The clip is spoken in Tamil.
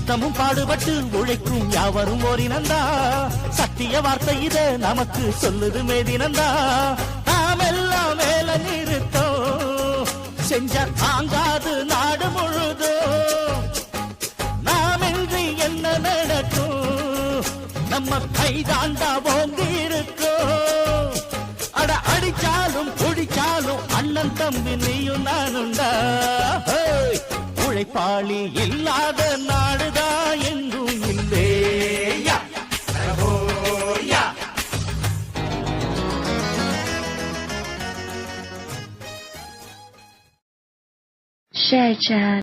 நித்தமும் பாடுபட்டு உழைக்கும் யாவரும் ஓரினந்தா சத்திய வார்த்தை இத நமக்கு சொல்லுது மேதினந்தா நாம் எல்லாம் வேலை நிறுத்தோம் செஞ்ச தாங்காது நாடு முழுதோ நாம் இன்றி என்ன நடக்கும் நம்ம கைதாண்டா ஓங்கி இருக்கோ அட அடிச்சாலும் குடிச்சாலும் அண்ணன் தம்பி நீயும் நானுண்டா உழைப்பாளி இல்லாத நாடுதா எங்கும் இல்லையா Share chat